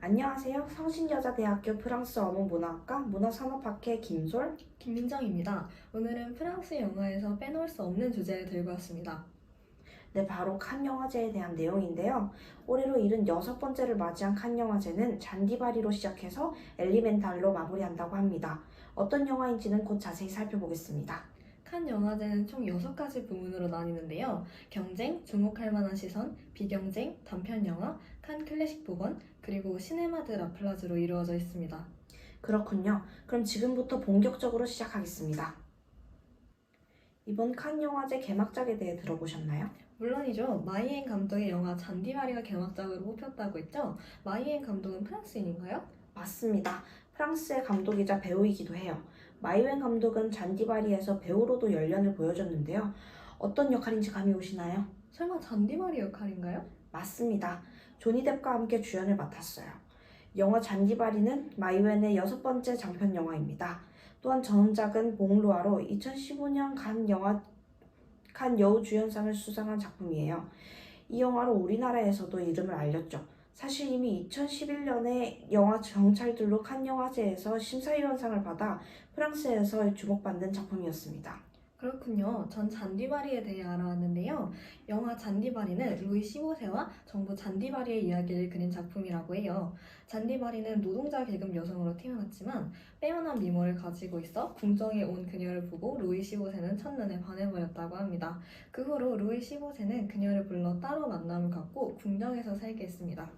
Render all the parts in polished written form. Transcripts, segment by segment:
안녕하세요. 성신여자대학교 프랑스 어문문화학과 문화산업학회 김솔. 김민정입니다. 오늘은 프랑스 영화에서 빼놓을 수 없는 주제를 들고 왔습니다. 네, 바로 칸 영화제에 대한 내용인데요. 올해로 76번째를 맞이한 칸 영화제는 잔디바리로 시작해서 엘리멘탈로 마무리한다고 합니다. 어떤 영화인지는 곧 자세히 살펴보겠습니다. 칸 영화제는 총 6가지 부문으로 나뉘는데요. 경쟁, 주목할 만한 시선, 비경쟁, 단편 영화, 칸 클래식 부분, 그리고 시네마 드 라플라즈로 이루어져 있습니다. 그렇군요. 그럼 지금부터 본격적으로 시작하겠습니다. 이번 칸 영화제 개막작에 대해 들어보셨나요? 물론이죠. 마이엔 감독의 영화 잔디바리가 개막작으로 뽑혔다고 했죠. 마이엔 감독은 프랑스인인가요? 맞습니다. 프랑스의 감독이자 배우이기도 해요. 마이웬 감독은 잔디바리에서 배우로도 열연을 보여줬는데요. 어떤 역할인지 감이 오시나요? 설마 잔디바리 역할인가요? 맞습니다. 조니 뎁과 함께 주연을 맡았어요. 영화 잔디바리는 마이웬의 6번째 장편 영화입니다. 또한 전작은 몽루아로 2015년 칸 여우주연상을 수상한 작품이에요. 이 영화로 우리나라에서도 이름을 알렸죠. 사실 이미 2011년에 영화 정찰들로 칸 영화제에서 심사위원상을 받아 프랑스에서 주목받는 작품이었습니다. 그렇군요. 전 잔디바리에 대해 알아왔는데요. 영화 잔디바리는 루이 15세와 정부 잔디바리의 이야기를 그린 작품이라고 해요. 잔디바리는 노동자 계급 여성으로 태어났지만 빼어난 미모를 가지고 있어 궁정에 온 그녀를 보고 루이 15세는 첫눈에 반해버렸다고 합니다. 그 후로 루이 15세는 그녀를 불러 따로 만남을 갖고 궁정에서 살게 했습니다.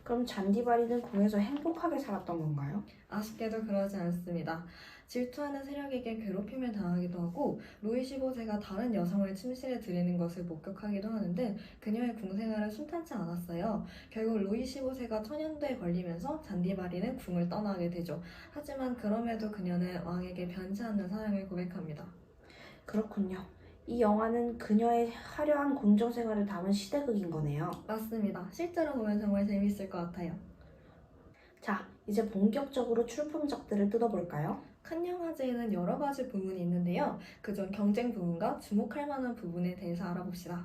그럼 잔디바리는 궁에서 행복하게 살았던 건가요? 아쉽게도 그러지 않습니다. 질투하는 세력에게 괴롭힘을 당하기도 하고 루이 15세가 다른 여성을 침실에 들이는 것을 목격하기도 하는데 그녀의 궁생활은 순탄치 않았어요. 결국 루이 15세가 천연두에 걸리면서 잔디바리는 궁을 떠나게 되죠. 하지만 그럼에도 그녀는 왕에게 변치 않는 사랑을 고백합니다. 그렇군요. 이 영화는 그녀의 화려한 궁정 생활을 담은 시대극인 거네요. 맞습니다. 실제로 보면 정말 재미있을 것 같아요. 자, 이제 본격적으로 출품작들을 뜯어볼까요? 칸 영화제에는 여러 가지 부문이 있는데요. 그중 경쟁 부문과 주목할 만한 부분에 대해서 알아봅시다.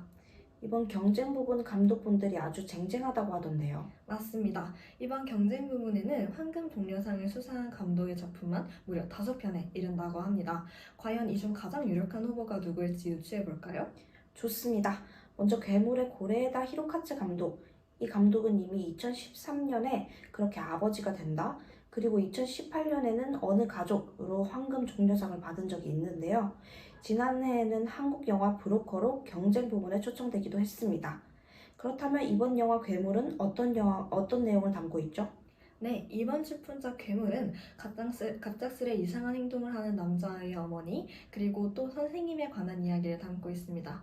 이번 경쟁 부분 감독분들이 아주 쟁쟁하다고 하던데요. 맞습니다. 이번 경쟁 부문에는 황금 종려상을 수상한 감독의 작품만 무려 5편에 이른다고 합니다. 과연 이 중 가장 유력한 후보가 누구일지 유추해 볼까요? 좋습니다. 먼저 괴물의 고레에다 히로카츠 감독. 이 감독은 이미 2013년에 그렇게 아버지가 된다. 그리고 2018년에는 어느 가족으로 황금 종려상을 받은 적이 있는데요. 지난해에는 한국 영화 브로커로 경쟁 부문에 초청되기도 했습니다. 그렇다면 이번 영화 괴물은 어떤 내용을 담고 있죠? 네, 이번 출품작 괴물은 갑작스레 이상한 행동을 하는 남자아이의 어머니, 그리고 또 선생님에 관한 이야기를 담고 있습니다.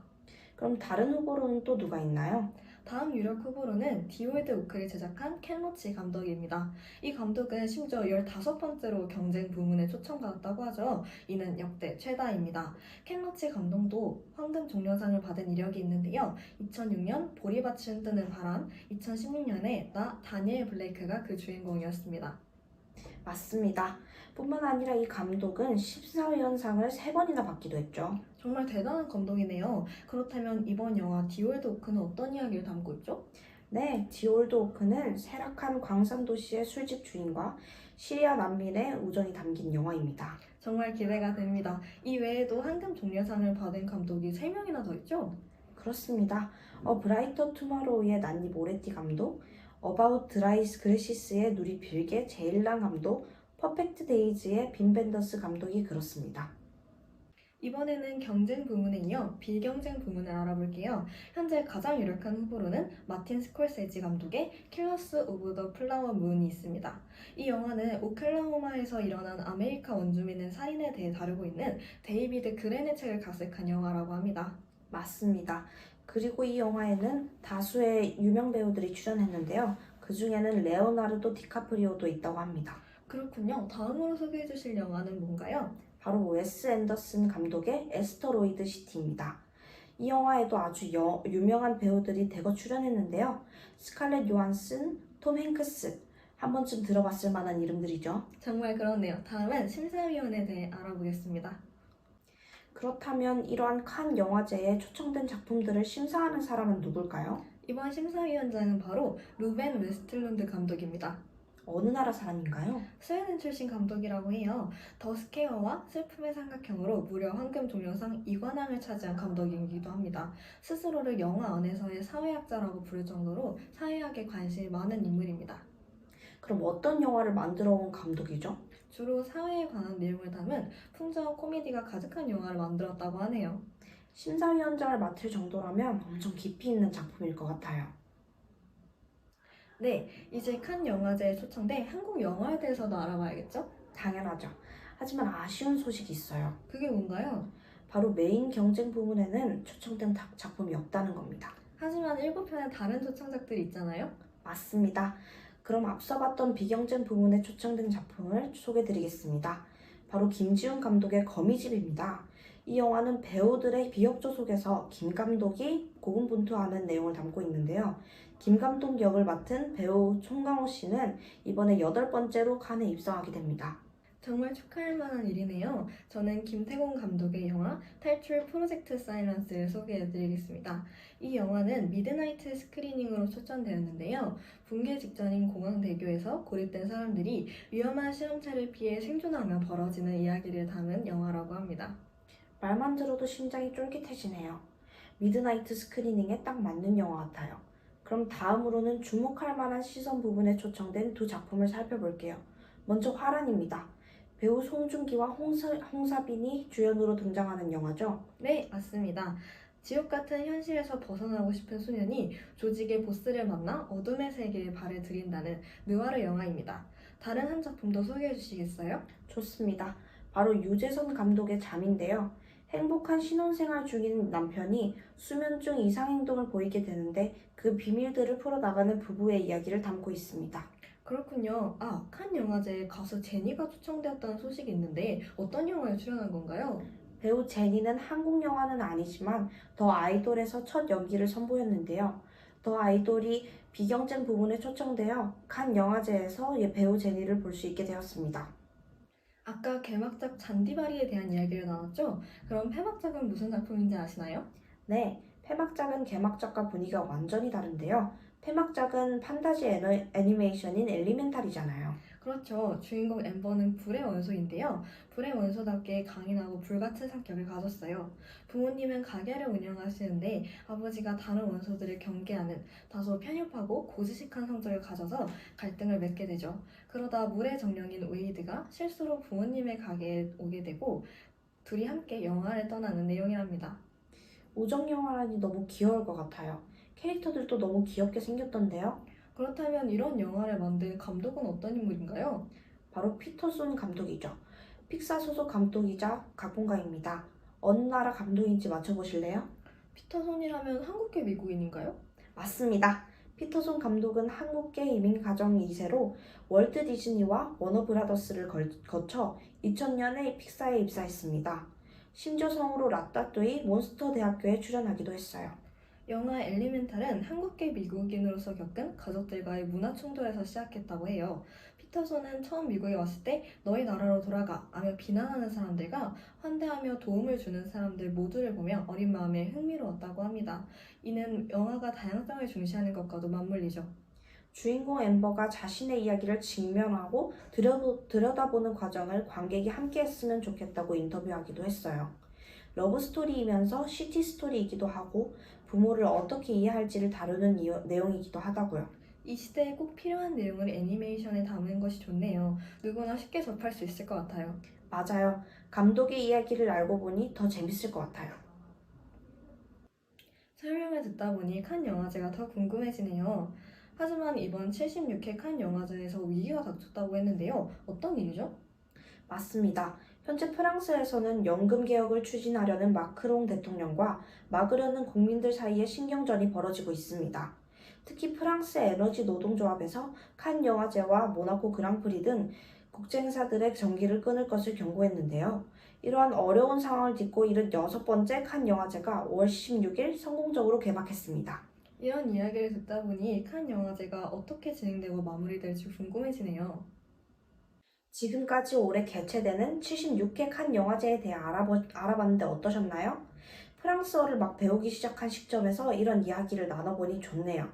그럼 다른 후보로는 또 누가 있나요? 다음 유력 후보로는 디올드 오크를 제작한 켄 로치 감독입니다. 이 감독은 심지어 15번째로 경쟁 부문에 초청받았다고 하죠. 이는 역대 최다입니다. 켄 로치 감독도 황금 종려상을 받은 이력이 있는데요. 2006년 보리밭이 뜨는 바람, 2016년에 나 다니엘 블레이크가 그 주인공이었습니다. 맞습니다. 뿐만 아니라 이 감독은 십사위원상을 3번이나 받기도 했죠. 정말 대단한 감독이네요. 그렇다면 이번 영화 디올드 오크는 어떤 이야기를 담고 있죠? 네, 디올드 오크는 쇠락한 광산 도시의 술집 주인과 시리아 난민의 우정이 담긴 영화입니다. 정말 기대가 됩니다. 이 외에도 황금 종려상을 받은 감독이 3명이나 더 있죠? 그렇습니다. 브라이터 투마로우의 난니 모레티 감독, 어바웃 드라이스 그레시스의 누리 빌게 제일란 감독, 퍼펙트 데이즈의 빈 벤더스 감독이 그렇습니다. 이번에는 경쟁 부문에 이어 비경쟁 부문을 알아볼게요. 현재 가장 유력한 후보로는 마틴 스콜세지 감독의 킬러스 오브 더 플라워 문이 있습니다. 이 영화는 오클라호마에서 일어난 아메리카 원주민의 살인에 대해 다루고 있는 데이비드 그렌의 책을 각색한 영화라고 합니다. 맞습니다. 그리고 이 영화에는 다수의 유명 배우들이 출연했는데요. 그 중에는 레오나르도 디카프리오도 있다고 합니다. 그렇군요. 다음으로 소개해 주실 영화는 뭔가요? 바로 웨스 앤더슨 감독의 에스터로이드 시티입니다. 이 영화에도 아주 유명한 배우들이 대거 출연했는데요. 스칼렛 요한슨, 톰 행크스, 한 번쯤 들어봤을 만한 이름들이죠. 정말 그렇네요. 다음은 심사위원에 대해 알아보겠습니다. 그렇다면 이러한 칸 영화제에 초청된 작품들을 심사하는 사람은 누굴까요? 이번 심사위원장은 바로 루벤 웨스틀룬드 감독입니다. 어느 나라 사람인가요? 스웨덴 출신 감독이라고 해요. 더 스퀘어와 슬픔의 삼각형으로 무려 황금 종려상 2관왕을 차지한 감독이기도 합니다. 스스로를 영화 안에서의 사회학자라고 부를 정도로 사회학에 관심이 많은 인물입니다. 그럼 어떤 영화를 만들어 온 감독이죠? 주로 사회에 관한 내용을 담은 풍자와 코미디가 가득한 영화를 만들었다고 하네요. 심사위원장을 맡을 정도라면 엄청 깊이 있는 작품일 것 같아요. 네, 이제 칸 영화제에 초청돼 한국 영화에 대해서도 알아봐야겠죠? 당연하죠. 하지만 아쉬운 소식이 있어요. 그게 뭔가요? 바로 메인 경쟁 부문에는 초청된 작품이 없다는 겁니다. 하지만 7편의 다른 초청작들이 있잖아요? 맞습니다. 그럼 앞서 봤던 비경쟁 부문에 초청된 작품을 소개드리겠습니다. 바로 김지훈 감독의 거미집입니다. 이 영화는 배우들의 비협조 속에서 김 감독이 고군분투하는 내용을 담고 있는데요. 김 감독 역을 맡은 배우 송강호 씨는 이번에 8번째로 칸에 입성하게 됩니다. 정말 축하할 만한 일이네요. 저는 김태곤 감독의 영화 탈출 프로젝트 사일런스를 소개해드리겠습니다. 이 영화는 미드나이트 스크리닝으로 초점되었는데요. 붕괴 직전인 공항대교에서 고립된 사람들이 위험한 실험체를 피해 생존하며 벌어지는 이야기를 담은 영화라고 합니다. 말만 들어도 심장이 쫄깃해지네요. 미드나이트 스크리닝에 딱 맞는 영화 같아요. 그럼 다음으로는 주목할 만한 시선 부분에 초청된 두 작품을 살펴볼게요. 먼저 화란입니다. 배우 송중기와 홍사빈이 주연으로 등장하는 영화죠. 네, 맞습니다. 지옥 같은 현실에서 벗어나고 싶은 소년이 조직의 보스를 만나 어둠의 세계에 발을 들인다는 느와르 영화입니다. 다른 한 작품도 소개해 주시겠어요? 좋습니다. 바로 유재석 감독의 잠인데요. 행복한 신혼생활 중인 남편이 수면 중 이상행동을 보이게 되는데 그 비밀들을 풀어나가는 부부의 이야기를 담고 있습니다. 그렇군요. 아, 칸 영화제에 가수 제니가 초청되었다는 소식이 있는데 어떤 영화에 출연한 건가요? 배우 제니는 한국 영화는 아니지만 더 아이돌에서 첫 연기를 선보였는데요. 더 아이돌이 비경쟁 부분에 초청되어 칸 영화제에서 배우 제니를 볼 수 있게 되었습니다. 아까 개막작 잔디바리에 대한 이야기를 나눴죠? 그럼 폐막작은 무슨 작품인지 아시나요? 네, 폐막작은 개막작과 분위기가 완전히 다른데요. 폐막작은 판타지 애니메이션인 엘리멘탈이잖아요. 그렇죠. 주인공 엠버는 불의 원소인데요. 불의 원소답게 강인하고 불같은 성격을 가졌어요. 부모님은 가게를 운영하시는데 아버지가 다른 원소들을 경계하는 다소 편협하고 고지식한 성격을 가져서 갈등을 맺게 되죠. 그러다 물의 정령인 웨이드가 실수로 부모님의 가게에 오게 되고 둘이 함께 영화를 떠나는 내용이랍니다. 우정 영화라니 너무 귀여울 것 같아요. 캐릭터들도 너무 귀엽게 생겼던데요. 그렇다면 이런 영화를 만든 감독은 어떤 인물인가요? 바로 피터손 감독이죠. 픽사 소속 감독이자 각본가입니다. 어느 나라 감독인지 맞춰보실래요? 피터손이라면 한국계 미국인인가요? 맞습니다. 피터손 감독은 한국계 이민 가정 2세로 월트 디즈니와 워너브라더스를 거쳐 2000년에 픽사에 입사했습니다. 심지어 성우로 라따뚜이 몬스터 대학교에 출연하기도 했어요. 영화 엘리멘탈은 한국계 미국인으로서 겪은 가족들과의 문화 충돌에서 시작했다고 해요. 피터son은 처음 미국에 왔을 때 너희 나라로 돌아가 하며 비난하는 사람들과 환대하며 도움을 주는 사람들 모두를 보며 어린 마음에 흥미로웠다고 합니다. 이는 영화가 다양성을 중시하는 것과도 맞물리죠. 주인공 엠버가 자신의 이야기를 직면하고 들여다보는 과정을 관객이 함께 했으면 좋겠다고 인터뷰하기도 했어요. 러브스토리이면서 시티스토리이기도 하고 부모를 어떻게 이해할지를 다루는 내용이기도 하다고요. 이 시대에 꼭 필요한 내용을 애니메이션에 담은 것이 좋네요. 누구나 쉽게 접할 수 있을 것 같아요. 맞아요. 감독의 이야기를 알고 보니 더 재밌을 것 같아요. 설명을 듣다 보니 칸 영화제가 더 궁금해지네요. 하지만 이번 76회 칸 영화제에서 위기가 닥쳤다고 했는데요. 어떤 일이죠? 맞습니다. 현재 프랑스에서는 연금 개혁을 추진하려는 마크롱 대통령과 막으려는 국민들 사이에 신경전이 벌어지고 있습니다. 특히 프랑스 에너지 노동조합에서 칸 영화제와 모나코 그랑프리 등 국제행사들의 전기를 끊을 것을 경고했는데요. 이러한 어려운 상황을 딛고 이른 6번째 칸 영화제가 5월 16일 성공적으로 개막했습니다. 이런 이야기를 듣다 보니 칸 영화제가 어떻게 진행되고 마무리될지 궁금해지네요. 지금까지 올해 개최되는 76회 칸 영화제에 대해 알아봤는데 어떠셨나요? 프랑스어를 막 배우기 시작한 시점에서 이런 이야기를 나눠보니 좋네요.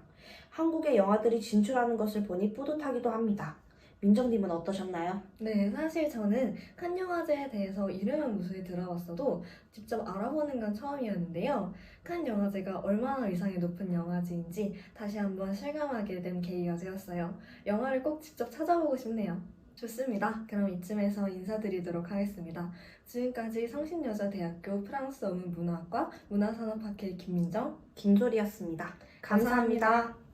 한국의 영화들이 진출하는 것을 보니 뿌듯하기도 합니다. 민정님은 어떠셨나요? 네, 사실 저는 칸 영화제에 대해서 이름은 무수히 들어봤어도 직접 알아보는 건 처음이었는데요. 칸 영화제가 얼마나 위상이 높은 영화제인지 다시 한번 실감하게 된 계기가 되었어요. 영화를 꼭 직접 찾아보고 싶네요. 좋습니다. 그럼 이쯤에서 인사드리도록 하겠습니다. 지금까지 성신여자대학교 프랑스어문 문화학과 문화산업학회 김민정, 김소리였습니다. 감사합니다.